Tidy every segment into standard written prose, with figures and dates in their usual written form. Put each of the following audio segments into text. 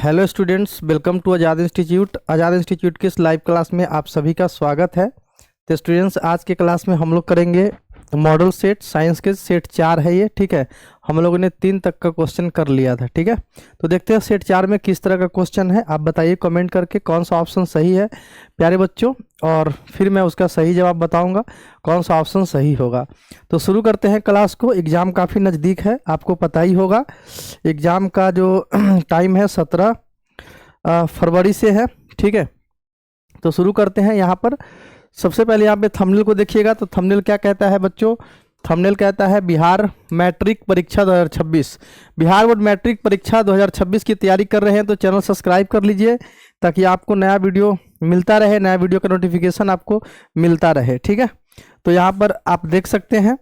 Hello students, welcome to Azad institute. Azad institute की इस live class में आप सभी का स्वागत है। तो स्टूडेंट्स, आज के क्लास में हम लोग करेंगे मॉडल सेट। साइंस के सेट 4 है ये, ठीक है। हम लोगों ने 3 तक का क्वेश्चन कर लिया था, ठीक है। तो देखते हैं सेट 4 में किस तरह का क्वेश्चन है। आप बताइए कमेंट करके कौन सा ऑप्शन सही है प्यारे बच्चों, और फिर मैं उसका सही जवाब बताऊंगा कौन सा ऑप्शन सही होगा। तो शुरू करते हैं क्लास को। एग्ज़ाम काफ़ी नज़दीक है, आपको पता ही होगा। एग्ज़ाम का जो टाइम है 17 फरवरी से है, ठीक है। तो शुरू करते हैं। यहाँ पर सबसे पहले यहाँ पे थंबनेल को देखिएगा। तो थंबनेल क्या कहता है बच्चों? थंबनेल कहता है बिहार मैट्रिक परीक्षा 2026। बिहार बोर्ड मैट्रिक परीक्षा 2026 की तैयारी कर रहे हैं तो चैनल सब्सक्राइब कर लीजिए, ताकि आपको नया वीडियो मिलता रहे, नया वीडियो का नोटिफिकेशन आपको मिलता रहे, ठीक है। तो यहाँ पर आप देख सकते हैं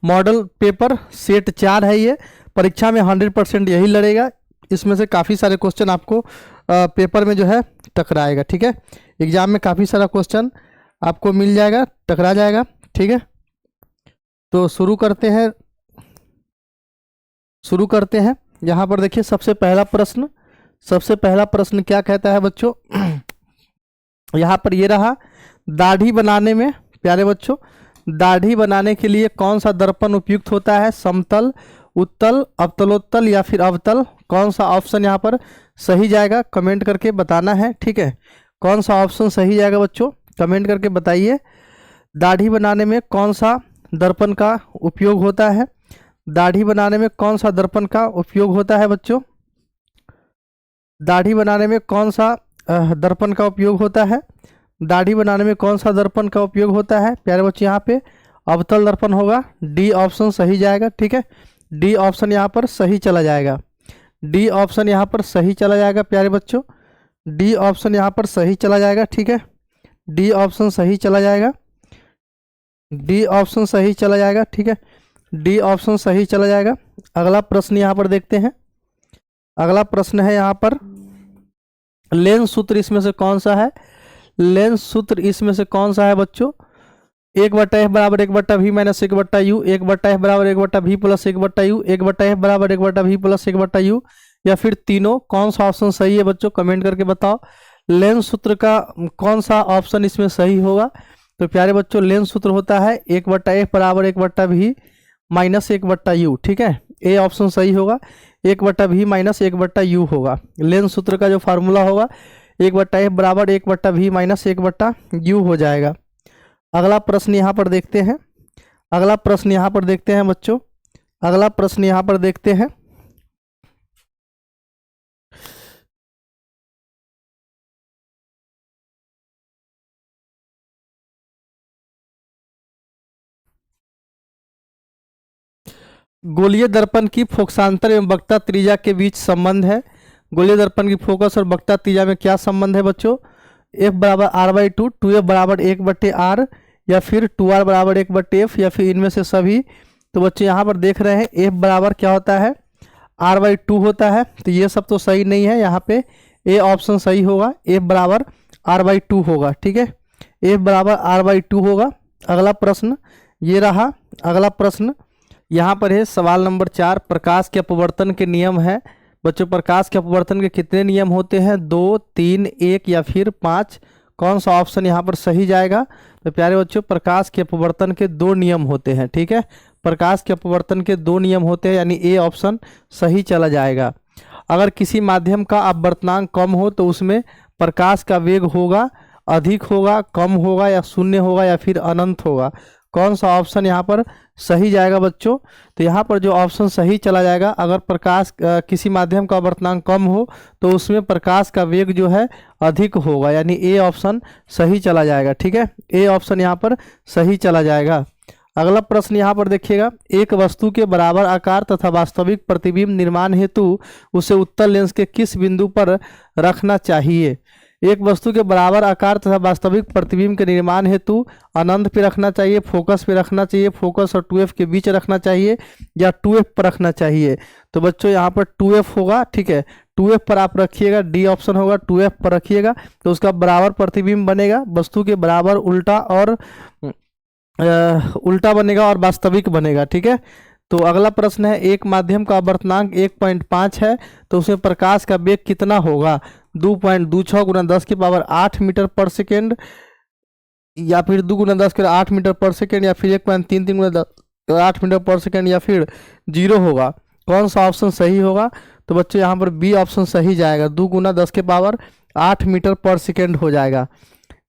मॉडल पेपर सेट 4 है ये। परीक्षा में 100% यही लड़ेगा। इसमें से काफ़ी सारे क्वेश्चन आपको पेपर में जो है टकराएगा, ठीक है। एग्जाम में काफ़ी सारा क्वेश्चन आपको मिल जाएगा, टकरा जाएगा, ठीक है। तो शुरू करते हैं। यहाँ पर देखिए सबसे पहला प्रश्न क्या कहता है बच्चों? यहाँ पर ये रहा, दाढ़ी बनाने में प्यारे बच्चों, दाढ़ी बनाने के लिए कौन सा दर्पण उपयुक्त होता है? समतल, उत्तल, अवतलोत्तल या फिर अवतल? कौन सा ऑप्शन यहाँ पर सही जाएगा? कमेंट करके बताना है, ठीक है। कौन सा ऑप्शन सही जाएगा बच्चों, कमेंट करके बताइए। दाढ़ी बनाने में कौन सा दर्पण का उपयोग होता है? दाढ़ी बनाने में कौन सा दर्पण का उपयोग होता है बच्चों? दाढ़ी बनाने में कौन सा दर्पण का उपयोग होता है? दाढ़ी बनाने में कौन सा दर्पण का उपयोग होता है प्यारे बच्चे? यहाँ पे अवतल दर्पण होगा। डी ऑप्शन सही जाएगा, ठीक है। डी ऑप्शन यहाँ पर सही चला जाएगा। डी ऑप्शन यहाँ पर सही चला जाएगा प्यारे बच्चों। डी ऑप्शन यहाँ पर सही चला जाएगा, ठीक है। डी ऑप्शन सही चला जाएगा। डी ऑप्शन सही चला जाएगा, ठीक है। डी ऑप्शन सही चला जाएगा। अगला प्रश्न यहाँ पर देखते हैं। अगला प्रश्न है यहाँ पर, लेंस सूत्र इसमें से कौन सा है? लेंस सूत्र इसमें से कौन सा है बच्चों? 1/f बराबर 1/v माइनस 1/u, 1/f बराबर 1/v प्लस 1/u, 1/f बराबर 1/v प्लस 1/u, या फिर तीनों? कौन सा ऑप्शन सही है बच्चों, कमेंट करके बताओ। लेंस सूत्र का कौन सा ऑप्शन इसमें सही होगा? तो प्यारे बच्चों, लेंस सूत्र होता है 1/f बराबर 1/v माइनस 1/u, ठीक है। ए ऑप्शन सही होगा। 1/v माइनस 1/u होगा लेंस सूत्र का जो फार्मूला होगा। 1/f बराबर 1/v माइनस 1/u हो जाएगा। अगला प्रश्न यहाँ पर देखते हैं। अगला प्रश्न यहाँ पर देखते हैं बच्चों। अगला प्रश्न यहाँ पर देखते हैं। गोलीय दर्पण की फोकसांतर एवं वक्रता त्रिज्या के बीच संबंध है। गोलीय दर्पण की फोकस और वक्रता त्रिज्या में क्या संबंध है बच्चों? F बराबर r/2, 2f बराबर 1/r, या फिर 2r बराबर 1/f, या फिर इनमें से सभी? तो बच्चे यहाँ पर देख रहे हैं f बराबर क्या होता है? r/2 होता है। तो ये सब तो सही नहीं है, यहाँ पे ए ऑप्शन सही होगा। f बराबर r/2 होगा, ठीक है। f बराबर r/2 होगा। अगला प्रश्न ये रहा। अगला प्रश्न यहाँ पर है सवाल नंबर 4, प्रकाश के अपवर्तन के नियम है बच्चों। प्रकाश के अपवर्तन के कितने नियम होते हैं? 2, 3, 1 या फिर 5? कौन सा ऑप्शन यहाँ पर सही जाएगा? तो प्यारे बच्चों, प्रकाश के अपवर्तन के 2 नियम होते हैं, ठीक है। प्रकाश के अपवर्तन के 2 नियम होते हैं, यानी ए ऑप्शन सही चला जाएगा। अगर किसी माध्यम का अपवर्तनांक कम हो तो उसमें प्रकाश का वेग होगा, अधिक होगा, कम होगा, या शून्य होगा, या फिर अनंत होगा? कौन सा ऑप्शन यहाँ पर सही जाएगा बच्चों? तो यहाँ पर जो ऑप्शन सही चला जाएगा, अगर प्रकाश किसी माध्यम का अपवर्तनांक कम हो तो उसमें प्रकाश का वेग जो है अधिक होगा, यानी ए ऑप्शन सही चला जाएगा, ठीक है। ए ऑप्शन यहाँ पर सही चला जाएगा। अगला प्रश्न यहाँ पर देखिएगा, एक वस्तु के बराबर आकार तथा वास्तविक प्रतिबिंब निर्माण हेतु उसे उत्तल लेंस के किस बिंदु पर रखना चाहिए? एक वस्तु के बराबर आकार तथा वास्तविक प्रतिबिंब के निर्माण हेतु अनंत पे रखना चाहिए, फोकस पे रखना चाहिए, फोकस और 2f के बीच रखना चाहिए, या 2f पर रखना चाहिए? तो बच्चों यहाँ पर 2f होगा, ठीक है। 2f पर आप रखिएगा, डी ऑप्शन होगा। 2f पर रखिएगा तो उसका बराबर प्रतिबिंब बनेगा, वस्तु के बराबर उल्टा बनेगा और वास्तविक बनेगा, ठीक है। तो अगला प्रश्न है, एक माध्यम का अपवर्तनांक 1.5 है तो उसमें प्रकाश का वेग कितना होगा? 2.26 गुना 10 की पावर 8 मीटर पर सेकेंड, या फिर 2 गुना 10 के 8 मीटर पर सेकेंड, या फिर 1.33 गुना 8 मीटर पर सेकेंड, या फिर 0 होगा। कौन सा ऑप्शन सही होगा? तो बच्चों यहाँ पर बी ऑप्शन सही जाएगा, 2 गुना 10 के पावर 8 मीटर पर सेकेंड हो जाएगा।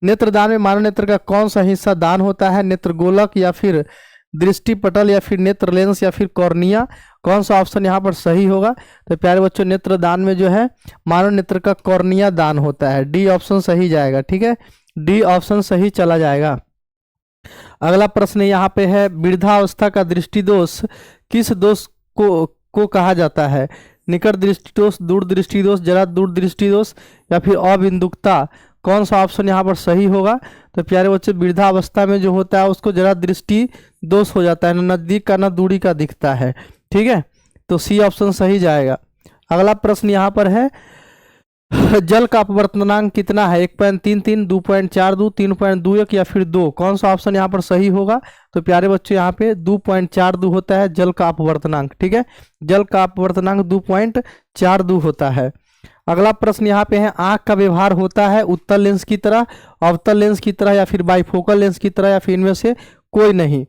नेत्रदान में मानव नेत्र का कौन सा हिस्सा दान होता है? नेत्रगोलक, या फिर दृष्टि पटल, या फिर नेत्र लेंस, या फिर कॉर्निया? कौन सा ऑप्शन यहाँ पर सही होगा? तो प्यारे बच्चों, नेत्रदान में जो है मानव नेत्र का कॉर्निया दान होता है, डी ऑप्शन सही जाएगा। ठीक है, डी ऑप्शन सही चला जाएगा। अगला प्रश्न यहाँ पे है, वृद्धावस्था का दृष्टि दोष किस दोष को कहा जाता है? निकट दृष्टि दोष, दूर दृष्टि दोष, जरा दूर दृष्टि दोष, या फिर अबिंदुकता? कौन सा ऑप्शन यहाँ पर सही होगा? तो प्यारे बच्चे, वृद्धावस्था में जो होता है उसको जरा दृष्टि दोष हो जाता है, ना नजदीक का ना दूरी का दिखता है। ठीक है, तो सी ऑप्शन सही जाएगा। अगला प्रश्न यहाँ पर है, जल का अपवर्तनांक कितना है? 1.33, 2.42, 3.21 या फिर 2? कौन सा ऑप्शन यहाँ पर सही होगा? तो प्यारे बच्चों, यहाँ पे 2.42 होता है जल का अपवर्तनांक। ठीक है, जल का अपवर्तनांक 2.42 होता है। अगला प्रश्न यहाँ पे है, आंख का व्यवहार होता है उत्तल लेंस की तरह, अवतल लेंस की तरह, या फिर बाइफोकल लेंस की तरह, या फिर इनमें से कोई नहीं?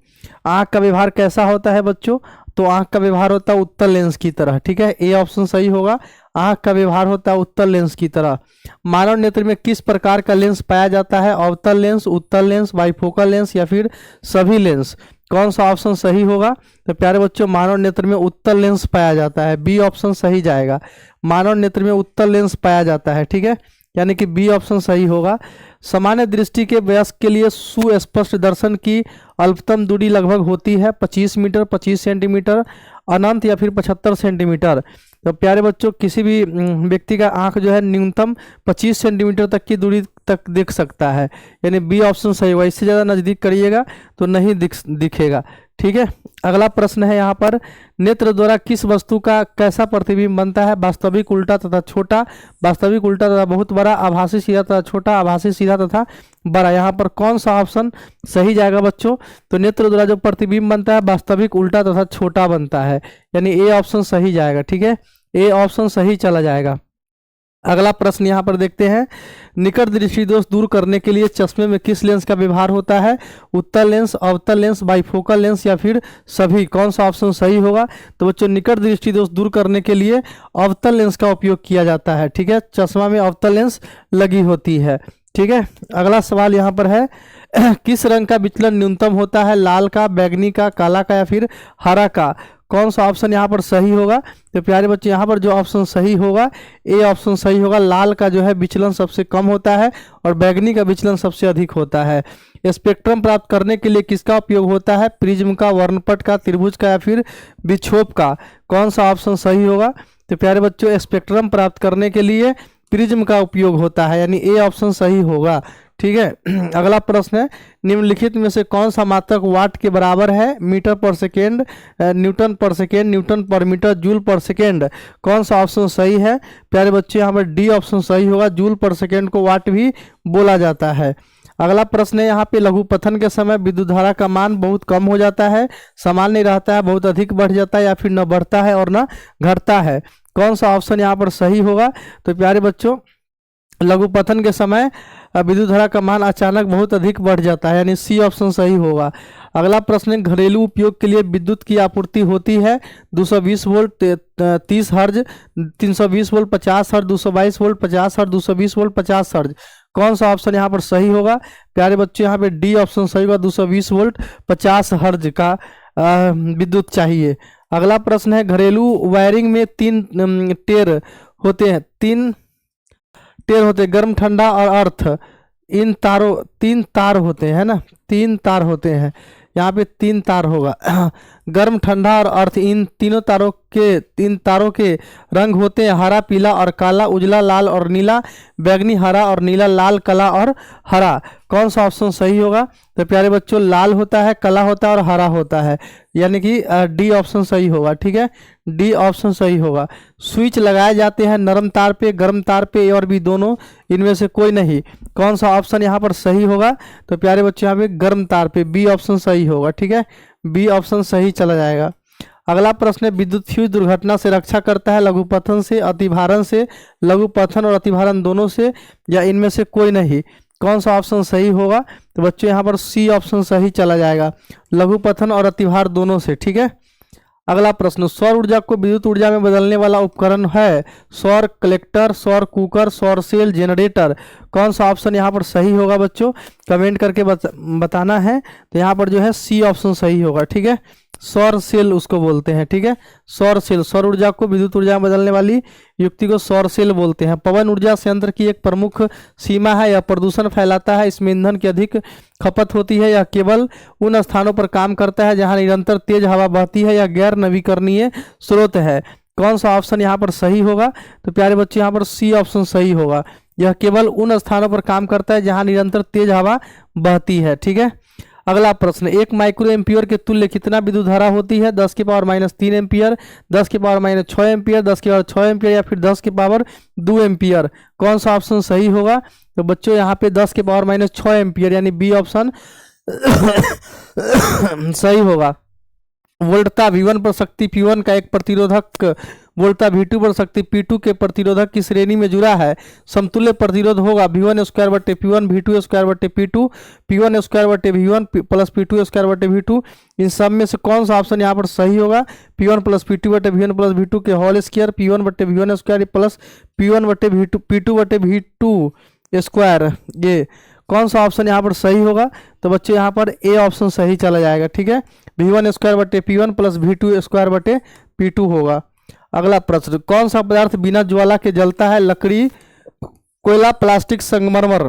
आंख का व्यवहार कैसा होता है बच्चों? तो आंख का व्यवहार होता है उत्तल लेंस की तरह। ठीक है, ए ऑप्शन सही होगा, आंख का व्यवहार होता है उत्तल लेंस की तरह। मानव नेत्र में किस प्रकार का लेंस पाया जाता है? अवतल लेंस, उत्तल लेंस, बाइफोकल लेंस, या फिर सभी लेंस? कौन सा ऑप्शन सही होगा? तो प्यारे बच्चों, मानव नेत्र में उत्तल लेंस पाया जाता है, बी ऑप्शन सही जाएगा। मानव नेत्र में उत्तल लेंस पाया जाता है। ठीक है, यानी कि बी ऑप्शन सही होगा। सामान्य दृष्टि के वयस्क के लिए सुस्पष्ट दर्शन की अल्पतम दूरी लगभग होती है 25 मीटर, 25 सेंटीमीटर, अनंत, या फिर 75 सेंटीमीटर? तो प्यारे बच्चों, किसी भी व्यक्ति का आंख जो है न्यूनतम 25 सेंटीमीटर तक की दूरी तक देख सकता है, यानी बी ऑप्शन सही होगा। इससे ज़्यादा नज़दीक करिएगा तो नहीं दिखेगा। ठीक है, अगला प्रश्न है यहाँ पर, नेत्र द्वारा किस वस्तु का कैसा प्रतिबिंब बनता है? वास्तविक, उल्टा तथा छोटा, वास्तविक उल्टा तथा बहुत बड़ा, आभासी सीधा तथा छोटा, आभासी सीधा तथा बड़ा? यहाँ पर कौन सा ऑप्शन सही जाएगा बच्चों? तो नेत्र द्वारा जो प्रतिबिंब बनता है वास्तविक, उल्टा तथा छोटा बनता है, यानी ए ऑप्शन सही जाएगा। ठीक है, ए ऑप्शन सही चला जाएगा। अगला प्रश्न यहाँ पर देखते हैं, निकट दृष्टि दोष दूर करने के लिए चश्मे में किस लेंस का व्यवहार होता है? उत्तल लेंस, अवतल लेंस, बाइफोकल लेंस, या फिर सभी? कौन सा ऑप्शन सही होगा? तो बच्चों, निकट दृष्टि दोष दूर करने के लिए अवतल लेंस का उपयोग किया जाता है। ठीक है, चश्मा में अवतल लेंस लगी होती है। ठीक है, अगला सवाल यहाँ पर है, किस रंग का विचलन न्यूनतम होता है? लाल का, बैगनी का, काला का, या फिर हरा का? कौन सा ऑप्शन यहाँ पर सही होगा? तो प्यारे बच्चे, यहाँ पर जो ऑप्शन सही होगा, ए ऑप्शन सही होगा। लाल का जो है विचलन सबसे कम होता है और बैगनी का विचलन सबसे अधिक होता है। स्पेक्ट्रम प्राप्त करने के लिए किसका उपयोग होता है? प्रिज्म का, वर्णपट का, त्रिभुज का, या फिर विक्षोभ का? कौन सा ऑप्शन सही होगा? तो प्यारे बच्चों, स्पेक्ट्रम प्राप्त करने के लिए प्रिज्म का उपयोग होता है, यानी ए ऑप्शन सही होगा। ठीक है, अगला प्रश्न है, निम्नलिखित में से कौन सा मात्रक वाट के बराबर है? मीटर पर सेकेंड, न्यूटन पर सेकेंड, न्यूटन पर मीटर, जूल पर सेकेंड? कौन सा ऑप्शन सही है? प्यारे बच्चे, यहाँ पर डी ऑप्शन सही होगा, जूल पर सेकेंड को वाट भी बोला जाता है। अगला प्रश्न है, यहाँ पे लघुपथन के समय विद्युत धारा का मान बहुत कम हो जाता है, समान नहीं रहता है, बहुत अधिक बढ़ जाता है, या फिर न बढ़ता है और न घटता है? कौन सा ऑप्शन यहाँ पर सही होगा? तो प्यारे बच्चों, लघुपथन के समय विद्युत धारा का मान अचानक बहुत अधिक बढ़ जाता है, यानी सी ऑप्शन सही होगा। अगला प्रश्न है, घरेलू उपयोग के लिए विद्युत की आपूर्ति होती है 220 वोल्ट 30 हर्ज, 320 वोल्ट 50 हर्ज, 222 वोल्ट 50 हर्ज, 220 वोल्ट 50 हर्ज? कौन सा ऑप्शन यहाँ पर सही होगा? प्यारे बच्चों, यहाँ पे डी ऑप्शन सही होगा, 220 वोल्ट 50 हर्ज का विद्युत चाहिए। अगला प्रश्न है, घरेलू वायरिंग में 3 टेर होते हैं, 3 टेर होते हैं, गर्म, ठंडा और अर्थ। इन तारों 3 तार होते हैं ना, 3 तार होते हैं, यहाँ पे 3 तार होगा। गर्म, ठंडा और अर्थ, इन तीनों तारों के रंग होते हैं हरा, पीला और काला, उजला, लाल और नीला, बैगनी, हरा और नीला, लाल, काला और हरा? कौन सा ऑप्शन सही होगा? तो प्यारे बच्चों, लाल होता है, काला होता है और हरा होता है, यानी कि डी ऑप्शन सही होगा। ठीक है, डी ऑप्शन सही होगा। स्विच लगाए जाते हैं नरम तार पे, गर्म तार पे, और भी दोनों, इनमें से कोई नहीं? कौन सा ऑप्शन यहाँ पर सही होगा? तो प्यारे बच्चों, यहाँ पे गर्म तार पे, बी ऑप्शन सही होगा। ठीक है, बी ऑप्शन सही चला जाएगा। अगला प्रश्न है, विद्युत फ्यूज दुर्घटना से रक्षा करता है लघुपथन से, अतिभारण से, लघुपथन और अतिभारण दोनों से, या इनमें से कोई नहीं। कौन सा ऑप्शन सही होगा? तो बच्चों यहाँ पर सी ऑप्शन सही चला जाएगा, लघुपथन और अतिभार दोनों से। ठीक है। अगला प्रश्न, सौर ऊर्जा को विद्युत ऊर्जा में बदलने वाला उपकरण है सौर कलेक्टर, सौर कुकर, सौर सेल, जनरेटर। कौन सा ऑप्शन यहाँ पर सही होगा बच्चों? कमेंट करके बताना है। तो यहाँ पर जो है सी ऑप्शन सही होगा। ठीक है, सौर सेल उसको बोलते हैं। ठीक है, सौर सेल, सौर ऊर्जा को विद्युत ऊर्जा में बदलने वाली युक्ति को सौर सेल बोलते हैं। पवन ऊर्जा संयंत्र की एक प्रमुख सीमा है, यह प्रदूषण फैलाता है, इसमें ईंधन की अधिक खपत होती है, यह केवल उन स्थानों पर काम करता है जहां निरंतर तेज हवा बहती है, यह गैर नवीकरणीय स्रोत है। कौन सा ऑप्शन यहाँ पर सही होगा? तो प्यारे बच्चे यहाँ पर सी ऑप्शन सही होगा, यह केवल उन स्थानों पर काम करता है जहां निरंतर तेज हवा बहती है। ठीक है। अगला प्रश्न, 1 माइक्रो एम्पियर के तुल्य कितना विद्युत धारा होती है? 10 की पावर -3 एम्पियर, 10 की पावर -6 एम्पियर, 10 की पावर 6 एम्पियर, या फिर 10 की पावर 2 एम्पियर। कौन सा ऑप्शन सही होगा? तो बच्चों यहाँ पे 10 की पावर -6 एम्पियर यानी बी ऑप्शन सही होगा। वोल्टता V1 पर शक्ति P1 का एक प्रतिरोधक वोल्टता V2 पर शक्ति P2 के प्रतिरोधक की श्रेणी में जुड़ा है। समतुल्य प्रतिरोध होगा V1² बटे P1, V2² बटे P2, P1² बटे V1 प्लस P2² बटे V2। इन सब में से कौन सा ऑप्शन यहाँ पर सही होगा? P1 प्लस P2 बटे V1 प्लस V2 के होल स्क्वायर, P1 बटे V1² प्लस P1 बटे V2 P2 बटे V2²। ये कौन सा ऑप्शन यहाँ पर सही होगा? तो बच्चे यहाँ पर ए ऑप्शन सही चला जाएगा। ठीक है, V1² बटे P1 प्लस V2² बटे P2 होगा। अगला प्रश्न, कौन सा पदार्थ बिना ज्वाला के जलता है? लकड़ी, कोयला, प्लास्टिक, संगमरमर।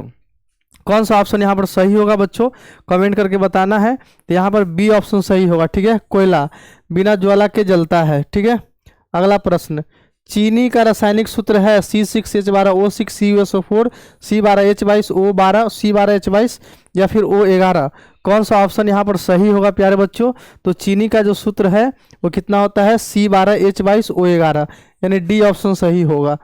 कौन सा ऑप्शन यहाँ पर सही होगा बच्चों? कमेंट करके बताना है। तो यहाँ पर बी ऑप्शन सही होगा। ठीक है, कोयला बिना ज्वाला के जलता है। ठीक है। अगला प्रश्न, चीनी का रासायनिक सूत्र है C6H12O6 CuSO4 C12H22O12 C12H22 या फिर O11। कौन सा ऑप्शन यहाँ पर सही होगा प्यारे बच्चों? तो चीनी का जो सूत्र है वो कितना होता है? C12H22O11 यानी डी ऑप्शन सही होगा।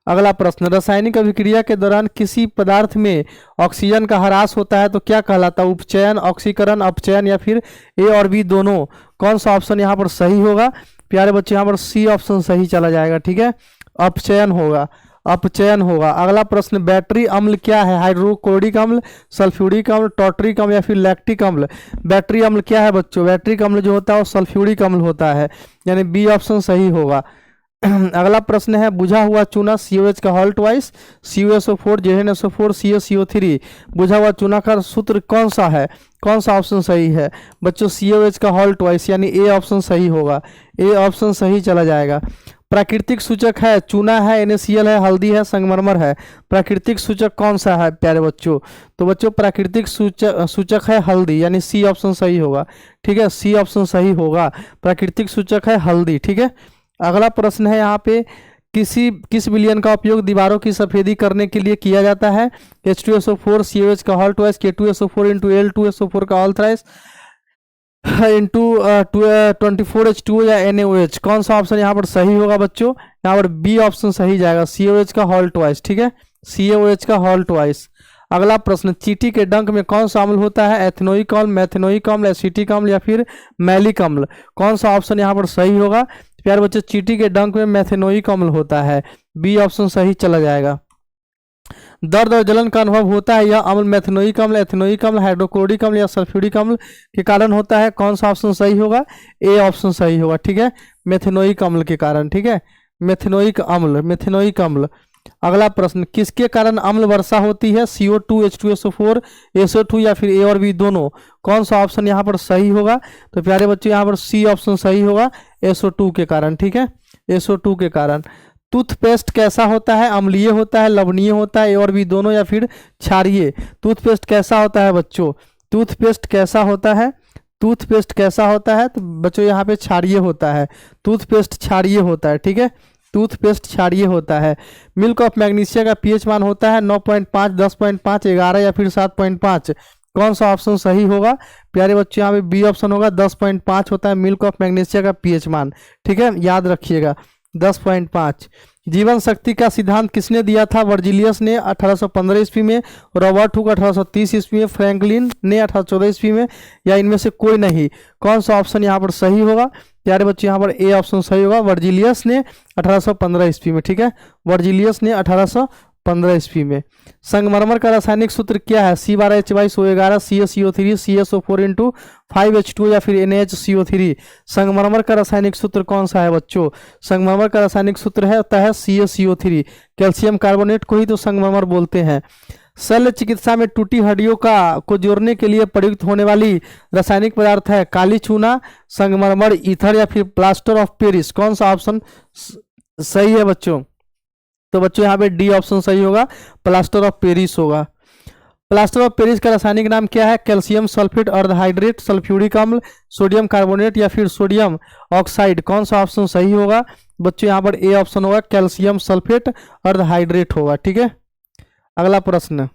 अगला प्रश्न, रासायनिक अभिक्रिया के दौरान किसी पदार्थ में ऑक्सीजन का ह्रास होता है तो क्या कहलाता है? उपचयन, ऑक्सीकरण, अपचयन, या फिर ए और बी दोनों। कौन सा ऑप्शन यहाँ पर सही होगा? प्यारे बच्चे यहाँ पर सी ऑप्शन सही चला जाएगा। ठीक है, अपचयन होगा, अपचयन होगा। अगला प्रश्न, बैटरी अम्ल क्या है? हाइड्रोक्लोरिक अम्ल, सल्फ्यूरिक अम्ल, टॉर्टरिक अम्ल, या फिर लैक्टिक अम्ल। बैटरी अम्ल क्या है बच्चों? बैटरिक अम्ल जो होता है वो सल्फ्यूरिक अम्ल होता है, यानी बी ऑप्शन सही होगा। अगला प्रश्न है, बुझा हुआ चूना COH का whole twice, CuSO4, ZnSO4, CaCO3। बुझा हुआ चूना का सूत्र कौन सा है? कौन सा ऑप्शन सही है बच्चों? COH का होल ट्वाइस यानी ए ऑप्शन सही होगा, ए ऑप्शन सही चला जाएगा। प्राकृतिक सूचक है, चूना है, NaCl है, हल्दी है, संगमरमर है। प्राकृतिक सूचक कौन सा है प्यारे बच्चों? तो बच्चों प्राकृतिक सूचक है हल्दी, यानी सी ऑप्शन सही होगा। ठीक है, सी ऑप्शन सही होगा, प्राकृतिक सूचक है हल्दी। ठीक है। अगला प्रश्न है यहाँ पे, किस विलयन का उपयोग दीवारों की सफेदी करने के लिए किया जाता है? H2SO4 COH का whole twice, K2SO4 into L2SO4 का होल थ्राइस इंटू 24H2O या NaOH। कौन सा ऑप्शन यहाँ पर सही होगा बच्चों? यहाँ पर बी ऑप्शन सही जाएगा, COH का होल ट्वाइस। ठीक है, COH का होल ट्वाइस। अगला प्रश्न, चींटी के डंक में कौन सा अम्ल होता है? एथेनोइक अम्ल, मैथेनोइक अम्ल, एसिटिक अम्ल, या फिर मैलिक अम्ल। कौन सा ऑप्शन यहाँ पर सही होगा? प्यारे बच्चे चींटी के डंक में मैथेनोइक अम्ल होता है, बी ऑप्शन सही चला जाएगा। दर्द और जलन का अनुभव होता है, यह अम्ल मैथेनोइक अम्ल, एथेनोइक अम्ल, हाइड्रोक्लोरिक अम्ल या सल्फ्यूरिक अम्ल के कारण होता है। कौन सा ऑप्शन सही होगा? ए ऑप्शन सही होगा। ठीक है, मैथेनोइक अम्ल के कारण। ठीक है, मैथेनोइक अम्ल, मैथेनोइक अम्ल। अगला प्रश्न, किसके कारण अम्ल वर्षा होती है? CO2, H2SO4, SO2 या फिर ए और बी दोनों। कौन सा ऑप्शन यहाँ पर सही होगा? तो प्यारे बच्चों यहाँ पर सी ऑप्शन सही होगा, SO2 के कारण। ठीक है, SO2 के कारण। टूथपेस्ट कैसा होता है? अम्लीय होता है, लवणीय होता है, ए और बी दोनों, या फिर क्षारीय। टूथपेस्ट कैसा होता है बच्चों? टूथपेस्ट कैसा होता है? टूथपेस्ट कैसा होता है? तो बच्चों यहाँ पे क्षारीय होता है, टूथपेस्ट क्षारीय होता है। ठीक है, टूथपेस्ट क्षारीय होता है। मिल्क ऑफ मैग्नीशिया का पीएच मान होता है 9.5, 10.5, 11 या फिर 7.5। कौन सा ऑप्शन सही होगा? प्यारे बच्चों यहाँ पे बी ऑप्शन होगा, 10.5 होता है मिल्क ऑफ मैग्नीशिया का पीएच मान। ठीक है, याद रखिएगा 10.5। जीवन शक्ति का सिद्धांत किसने दिया था? वर्जिलियस ने 1815 ईस्वी में, रॉबर्ट हुक 1830 ईस्वी में, फ्रैंकलिन ने 1814 ईस्वी में, या इनमें से कोई नहीं? कौन सा ऑप्शन यहाँ पर सही होगा प्यारे बच्चों? यहाँ पर ए ऑप्शन सही होगा, वर्जिलियस ने 1815 ईस्वी में। ठीक है, वर्जिलियस ने 1815 ईस्वी में। संगमरमर का रासायनिक सूत्र क्या है? C12H22O11 CaCO3 CSO4 5H2 या फिर NaHCO3। संगमरमर का रासायनिक सूत्र कौन सा है बच्चों? संगमरमर का रासायनिक सूत्र है होता है CaCO3। कैल्शियम कार्बोनेट को ही तो संगमरमर बोलते हैं। शल्य चिकित्सा में टूटी हड्डियों को जोड़ने के लिए प्रयुक्त होने वाली रासायनिक पदार्थ है काली चूना, संगमरमर, ईथर या फिर प्लास्टर ऑफ पेरिस। कौन सा ऑप्शन सही है बच्चों? तो बच्चों यहाँ पे डी ऑप्शन सही होगा, प्लास्टर ऑफ पेरिस होगा। प्लास्टर ऑफ पेरिस का रासायनिक नाम क्या है? कैल्शियम सल्फेट, अर्धहाइड्रेट, सल्फ्यूरिक अम्ल, सोडियम कार्बोनेट या फिर सोडियम ऑक्साइड। कौन सा ऑप्शन सही होगा बच्चों? यहाँ पर ए ऑप्शन होगा, कैल्शियम सल्फेट अर्धहाइड्रेट होगा। ठीक है, अगला प्रश्न,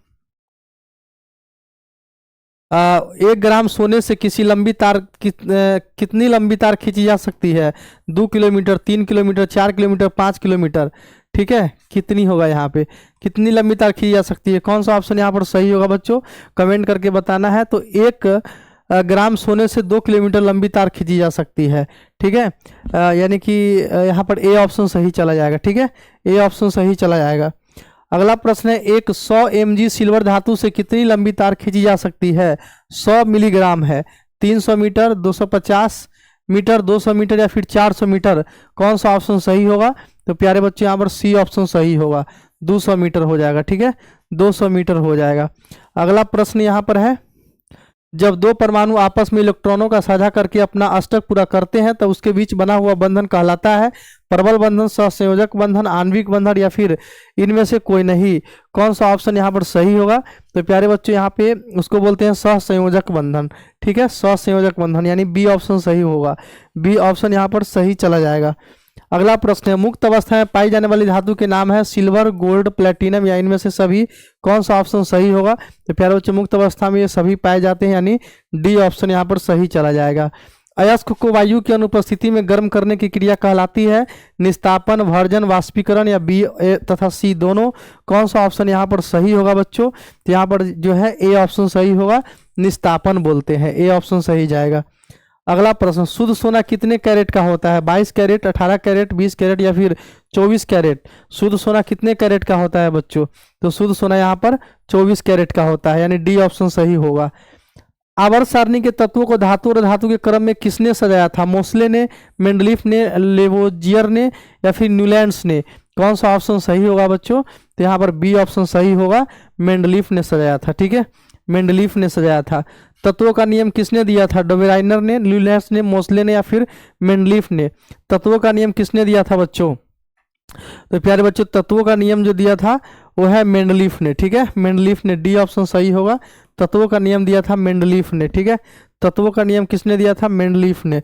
1 ग्राम सोने से किसी लंबी तार कितनी लंबी तार खींची जा सकती है? 2 किलोमीटर, 3 किलोमीटर, 4 किलोमीटर, 5 किलोमीटर। ठीक है, कितनी होगा यहाँ पे? कितनी लंबी तार खींची जा सकती है? कौन सा ऑप्शन यहाँ पर सही होगा बच्चों? कमेंट करके बताना है। तो 1 ग्राम सोने से 2 किलोमीटर लंबी तार खींची जा सकती है। ठीक है, यानी कि यहाँ पर ए ऑप्शन सही चला जाएगा। ठीक है, ए ऑप्शन सही चला जाएगा। अगला प्रश्न है, एक 100 mg सिल्वर धातु से कितनी लंबी तार खींची जा सकती है? 100 मिलीग्राम है, 300 मीटर, 250 मीटर, 200 मीटर या फिर 400 मीटर। कौन सा ऑप्शन सही होगा? तो प्यारे बच्चे यहाँ पर सी ऑप्शन सही होगा, 200 मीटर हो जाएगा। ठीक है, 200 मीटर हो जाएगा। अगला प्रश्न यहाँ पर है, जब 2 परमाणु आपस में इलेक्ट्रॉनों का साझा करके अपना अष्टक पूरा करते हैं तब उसके बीच बना हुआ बंधन कहलाता है प्रबल बंधन, सहसंयोजक बंधन, आणविक बंधन या फिर इनमें से कोई नहीं। कौन सा ऑप्शन यहाँ पर सही होगा? तो प्यारे बच्चों यहाँ पे उसको बोलते हैं सहसंयोजक बंधन। ठीक है, सहसंयोजक बंधन यानी बी ऑप्शन सही होगा, बी ऑप्शन यहाँ पर सही चला जाएगा। अगला प्रश्न है, मुक्त अवस्था में पाई जाने वाली धातु के नाम है सिल्वर, गोल्ड, प्लेटिनम या इनमें से सभी। कौन सा ऑप्शन सही होगा? तो प्यारे बच्चों मुक्त अवस्था में ये सभी पाए जाते हैं, यानी डी ऑप्शन यहाँ पर सही चला जाएगा। अयस्क को वायु की अनुपस्थिति में गर्म करने की क्रिया कहलाती है निस्तापन, भर्जन, वाष्पीकरण या बी तथा सी दोनों। कौन सा ऑप्शन यहाँ पर सही होगा बच्चों? तो यहाँ पर जो है ए ऑप्शन सही होगा, निस्तापन बोलते हैं, ए ऑप्शन सही जाएगा। अगला प्रश्न, शुद्ध सोना कितने कैरेट का होता है? 22 कैरेट, 18 कैरेट, 20 कैरेट या फिर 24 कैरेट। शुद्ध सोना कितने कैरेट का होता है बच्चों? तो शुद्ध सोना यहाँ पर 24 कैरेट का होता है, यानी डी ऑप्शन सही होगा। आवर्त सारणी के तत्वों को धातु और धातु के क्रम में किसने सजाया था? मोस्ले ने, मेंडलीफ ने, लेवोजियर ने या फिर न्यूलैंड्स ने। कौन सा ऑप्शन सही होगा बच्चों? तो यहाँ पर बी ऑप्शन सही होगा, मेंडलीफ ने सजाया था। ठीक है, मेंडलीफ ने सजाया था। तत्वों का नियम किसने दिया था? डोबेराइनर ने, न्यूलैंड्स ने, मोस्ले ने या फिर मेंडलीफ ने। तत्वों का नियम किसने दिया था बच्चों? तो प्यारे बच्चों तत्वों का नियम जो दिया था वो है मेंडलीफ ने। ठीक है, मेंडलीफ ने, डी ऑप्शन सही होगा, तत्वों का नियम दिया था मेंडलीफ ने। ठीक है, तत्वों का नियम किसने दिया था? मेंडलीफ ने।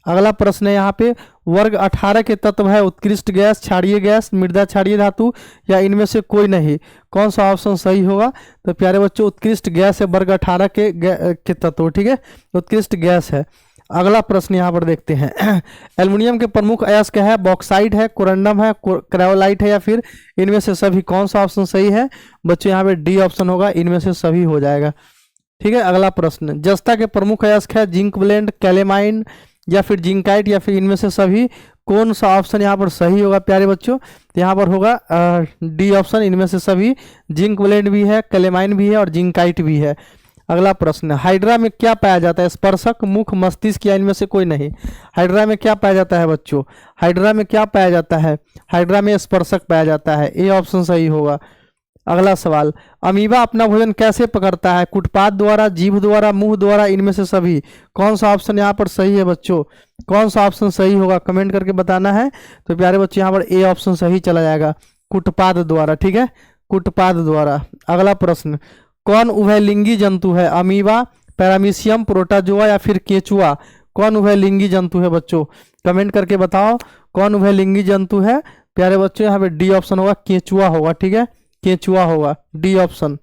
अगला प्रश्न है यहाँ पे, वर्ग 18 के तत्व है उत्कृष्ट गैस, क्षारीय गैस, मृदा क्षारीय धातु या इनमें से कोई नहीं। कौन सा ऑप्शन सही होगा? तो प्यारे बच्चों उत्कृष्ट गैस है वर्ग 18 के तत्व। ठीक है, उत्कृष्ट गैस है। अगला प्रश्न यहाँ पर देखते हैं, एल्युमिनियम के प्रमुख अयस्क है, बॉक्साइट है, कोरंडम है, क्रायोलाइट है या फिर इनमें से सभी। कौन सा ऑप्शन सही है बच्चों? यहाँ पे डी ऑप्शन होगा, इनमें से सभी हो जाएगा। ठीक है, अगला प्रश्न, जस्ता के प्रमुख अयस्क है जिंक ब्लेंड, कैलेमाइन या फिर जिंकाइट या फिर इनमें से सभी। कौन सा ऑप्शन यहाँ पर सही होगा प्यारे बच्चों? तो यहाँ पर होगा डी ऑप्शन, इनमें से सभी। जिंक ब्लेंड भी है, कैलेमाइन भी है और जिंकाइट भी है। अगला प्रश्न, हाइड्रा में क्या पाया जाता है? स्पर्शक, मुख, मस्तिष्क या इनमें से कोई नहीं। हाइड्रा में क्या पाया जाता है बच्चों? हाइड्रा में क्या पाया जाता है? हाइड्रा में स्पर्शक पाया जाता है, ए ऑप्शन सही होगा। अगला सवाल, अमीबा अपना भोजन कैसे पकड़ता है? कुटपात द्वारा, जीभ द्वारा, मुंह द्वारा, इनमें से सभी। कौन सा ऑप्शन यहाँ पर सही है बच्चों? कौन सा ऑप्शन सही होगा कमेंट करके बताना है। तो प्यारे बच्चों यहाँ पर ए ऑप्शन सही चला जाएगा, कुटपात द्वारा। ठीक है, कुटपात द्वारा। अगला प्रश्न, कौन उभयलिंगी जंतु है? अमीबा, पैरामीशियम, प्रोटाजोआ या फिर केचुआ। कौन उभयलिंगी जंतु है बच्चों? कमेंट करके बताओ कौन उभयलिंगी जंतु है। प्यारे बच्चों यहाँ पे डी ऑप्शन होगा, केचुआ होगा। ठीक है, केचुआ होगा, डी ऑप्शन।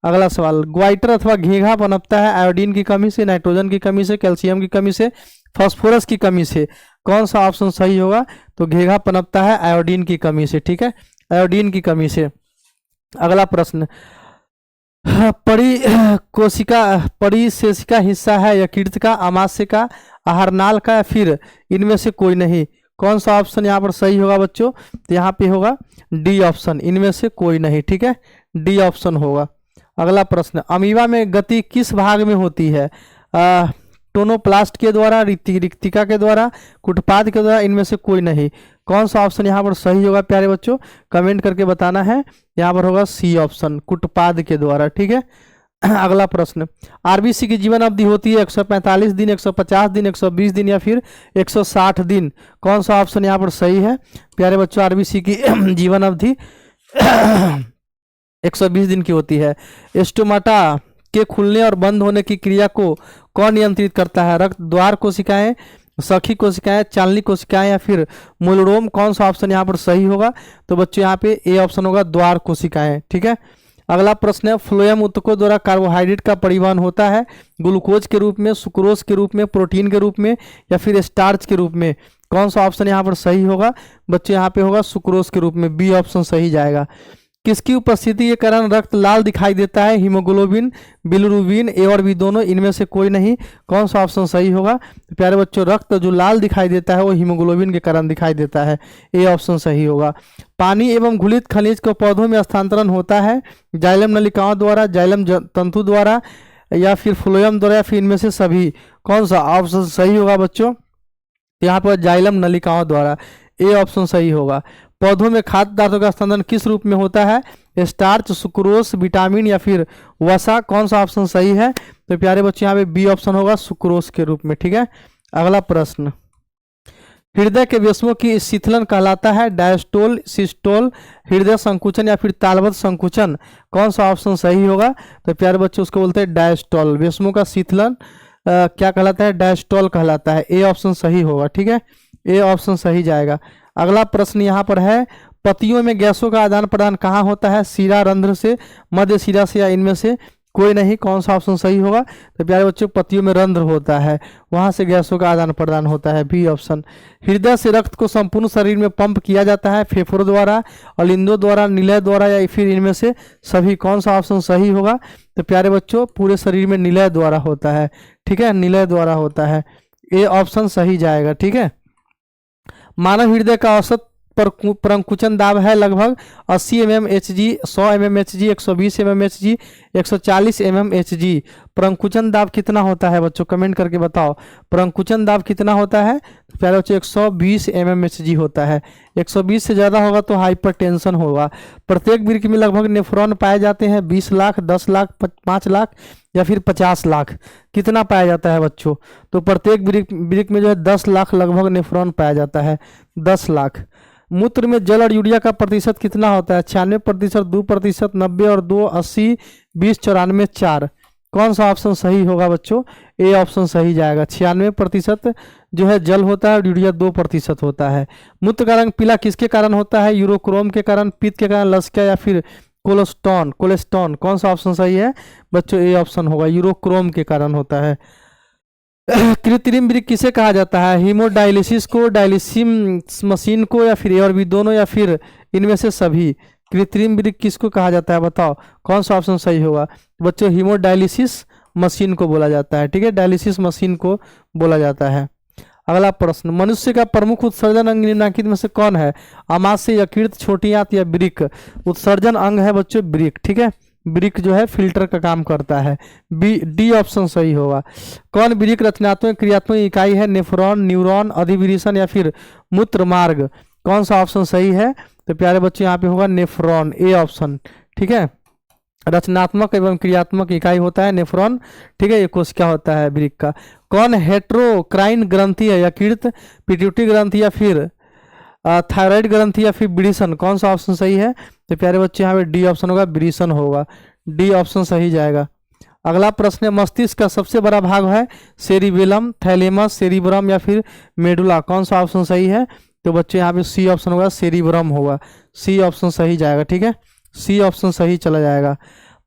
अगला सवाल, ग्वाइटर अथवा घेघा पनपता है आयोडीन की कमी से, नाइट्रोजन की कमी से, कैल्शियम की कमी से, फास्फोरस की कमी से। कौन सा ऑप्शन सही होगा? तो घेघा पनपता है आयोडीन की कमी से, ठीक है, आयोडीन की कमी से। अगला प्रश्न, परिशेषिका हिस्सा है यकृत का, आमाशय का, आहारनाल का, या फिर इनमें से कोई नहीं? कौन सा ऑप्शन यहाँ पर सही होगा बच्चों? तो यहाँ पे होगा डी ऑप्शन, इनमें से कोई नहीं, ठीक है, डी ऑप्शन होगा। अगला प्रश्न, अमीबा में गति किस भाग में होती है? टोनोप्लास्ट के द्वारा, रिक्तिका के द्वारा, कुटपाद के द्वारा, इनमें से कोई नहीं? कौन सा ऑप्शन यहाँ पर सही होगा प्यारे बच्चों? कमेंट करके बताना है। यहाँ पर होगा सी ऑप्शन, कुटपाद के द्वारा, ठीक है। अगला प्रश्न, आरबीसी की जीवन अवधि होती है 145 दिन, 150 दिन, 120 दिन, या फिर 160 दिन? कौन सा ऑप्शन यहाँ पर सही है प्यारे बच्चों? आरबीसी की जीवन अवधि 120 दिन की होती है। स्टोमाटा के खुलने और बंद होने की क्रिया को कौन नियंत्रित करता है? रक्त द्वार कोशिकाएं, सखी कोशिकाएं, चालनी कोशिकाएं, या फिर मूलरोम? कौन सा ऑप्शन यहाँ पर सही होगा? तो बच्चों यहाँ पे ए ऑप्शन होगा, द्वार कोशिकाएं, ठीक है। अगला प्रश्न है, फ्लोएम ऊतकों द्वारा कार्बोहाइड्रेट का परिवहन होता है ग्लूकोज के रूप में, सुक्रोज के रूप में, प्रोटीन के रूप में, या फिर स्टार्च के रूप में? कौन सा ऑप्शन यहाँ पर सही होगा बच्चों? यहाँ पे होगा सुक्रोज के रूप में, बी ऑप्शन सही जाएगा। किसकी उपस्थिति के कारण रक्त लाल दिखाई देता है? हीमोग्लोबिन, बिलिरुबिन, ए और बी दोनों, इनमें से कोई नहीं? कौन सा ऑप्शन सही होगा? तो प्यारे बच्चों, रक्त जो लाल दिखाई देता है वो हीमोग्लोबिन के कारण दिखाई देता है, ए ऑप्शन सही होगा। पानी एवं घुलित खनिज को पौधों में हस्तांतरण होता है जाइलम नलिकाओं द्वारा, जाइलम तंतु द्वारा, या फिर फ्लोएम द्वारा, या फिर इनमें से सभी? कौन सा ऑप्शन सही होगा बच्चों? यहाँ पर जाइलम नलिकाओं द्वारा, ए ऑप्शन सही होगा। पौधों में खाद्य पदार्थों का हस्तांतरण किस रूप में होता है? स्टार्च, सुक्रोस, विटामिन, या फिर वसा? कौन सा ऑप्शन सही है? तो प्यारे बच्चों यहाँ पे बी ऑप्शन होगा, सुक्रोस के रूप में, ठीक है। अगला प्रश्न, हृदय के वेसमों की शीतलन कहलाता है डायस्टोल, सिस्टोल, हृदय संकुचन, या फिर तालबद्ध संकुचन? कौन सा ऑप्शन सही होगा? तो प्यारे बच्चों उसको बोलते हैं डायस्टोल, वेसमों का शीतलन क्या कहलाता है? डायस्टोल कहलाता है, ए ऑप्शन सही होगा, ठीक है, ए ऑप्शन सही जाएगा। अगला प्रश्न यहाँ पर है, पतियों में गैसों का आदान प्रदान कहाँ होता है? शिरा रंध्र से, मध्य शिरा से, या इनमें से कोई नहीं? कौन सा ऑप्शन सही होगा? तो प्यारे बच्चों, पतियों में रंध्र होता है, वहां से गैसों का आदान प्रदान होता है, बी ऑप्शन। हृदय से रक्त को संपूर्ण शरीर में पंप किया जाता है फेफड़ों द्वारा, अलिंदों द्वारा, निलय द्वारा, या फिर इनमें से सभी? कौन सा ऑप्शन सही होगा? तो प्यारे बच्चों, पूरे शरीर में निलय द्वारा होता है, ठीक है, निलय द्वारा होता है, ए ऑप्शन सही जाएगा, ठीक है। मानव हृदय का औसत प्रंकुचन दाब है लगभग 80 mmHg, 100 mmHg, 120 mmHg, 140 mmHg। प्रंकुचन दाब कितना होता है बच्चों? कमेंट करके बताओ, प्रंकुचन दाब कितना होता है? तो प्यारे बच्चों 120 mmHg होता है। 120 से ज़्यादा होगा तो हाइपरटेंशन होगा। प्रत्येक वृक्क में लगभग नेफ्रॉन पाए जाते हैं 20 लाख, 10 लाख, 5 लाख, या फिर 50 लाख? कितना पाया जाता है बच्चों? तो प्रत्येक वृक्क में जो है 10 लाख लगभग नेफ्रॉन पाया जाता है, 10 लाख। मूत्र में जल और यूरिया का प्रतिशत कितना होता है? 96%, 2%, 90 और 2, 80, 20, 94, 4? कौन सा ऑप्शन सही होगा बच्चों? ए ऑप्शन सही जाएगा। 96% जो है जल होता है और यूरिया 2% होता है। मूत्र का रंग पीला किसके कारण होता है? यूरोक्रोम के कारण, पित्त के कारण, लसिका, या फिर कोलेस्टोन? कौन सा ऑप्शन सही है बच्चों? ए ऑप्शन होगा, यूरोक्रोम के कारण होता है। कृत्रिम वृक्क किसे कहा जाता है? हीमोडायलिसिस को, डायलिसिस मशीन को, या फिर ए और बी दोनों, या फिर इनमें से सभी? कृत्रिम वृक्क किसको कहा जाता है बताओ? कौन सा ऑप्शन सही होगा बच्चों? हीमोडायलिसिस मशीन को बोला जाता है, ठीक है, डायलिसिस मशीन को बोला जाता है। अगला प्रश्न, मनुष्य का प्रमुख उत्सर्जन अंग निम्नलिखित में से कौन है? आमाशय, यकृत, छोटी आंत, या वृक्क? उत्सर्जन अंग है बच्चों वृक्क, ठीक है, वृक्क जो है फिल्टर का काम करता है, डी ऑप्शन सही होगा। कौन वृक्क रचनात्मक क्रियात्मक इकाई है? नेफ्रॉन, न्यूरॉन, अधिविरेचन, या फिर मूत्र मार्ग? कौन सा ऑप्शन सही है? तो प्यारे बच्चों यहाँ पे होगा नेफ्रॉन, ए ऑप्शन, ठीक है। रचनात्मक एवं क्रियात्मक इकाई होता है नेफ्रॉन, ठीक है, ये कोशिका होता है वृक्क का। कौन हेट्रोक्राइन ग्रंथि है? यकृत, पिट्यूटरी ग्रंथि, या फिर थायराइड ग्रंथि, या फिर ब्रीसन? कौन सा ऑप्शन सही है? तो प्यारे बच्चे यहाँ पे डी ऑप्शन होगा, ब्रीसन होगा, डी ऑप्शन सही जाएगा। अगला प्रश्न है, मस्तिष्क का सबसे बड़ा भाग है सेरिबेलम, थैलेमस, सेरिब्रम, या फिर मेडुला? कौन सा ऑप्शन सही है? तो बच्चे यहाँ पे सी ऑप्शन होगा, सेरिब्रम होगा, सी ऑप्शन सही जाएगा, ठीक है, सी ऑप्शन सही चला जाएगा।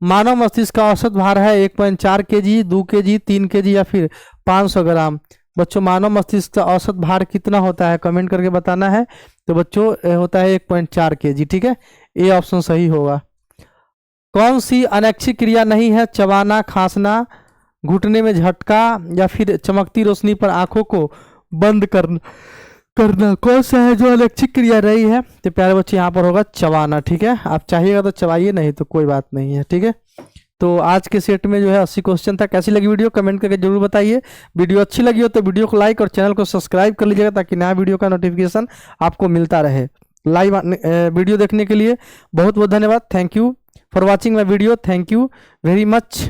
मानव मस्तिष्क का औसत भार है 1.4 kg, 2 kg, 3 kg, या फिर 500 ग्राम? बच्चों मानव मस्तिष्क का औसत भार कितना होता है, कमेंट करके बताना है। तो बच्चों होता है 1.4 kg, ठीक है, ए ऑप्शन सही होगा। कौन सी अनैच्छिक क्रिया नहीं है, चबाना, खांसना, घुटने में झटका या फिर चमकती रोशनी पर आंखों को बंद करना कौन सा है जो अनैच्छिक क्रिया रही है? तो प्यारे बच्चे यहाँ पर होगा चबाना, ठीक है। आप चाहिएगा तो चबाइए, नहीं तो कोई बात नहीं है, ठीक है। तो आज के सेट में जो है 80 क्वेश्चन था। कैसी लगी वीडियो कमेंट करके जरूर बताइए। वीडियो अच्छी लगी हो तो वीडियो को लाइक और चैनल को सब्सक्राइब कर लीजिएगा ताकि नया वीडियो का नोटिफिकेशन आपको मिलता रहे। लाइव वीडियो देखने के लिए बहुत बहुत धन्यवाद। Thank you for watching my video. Thank you very much.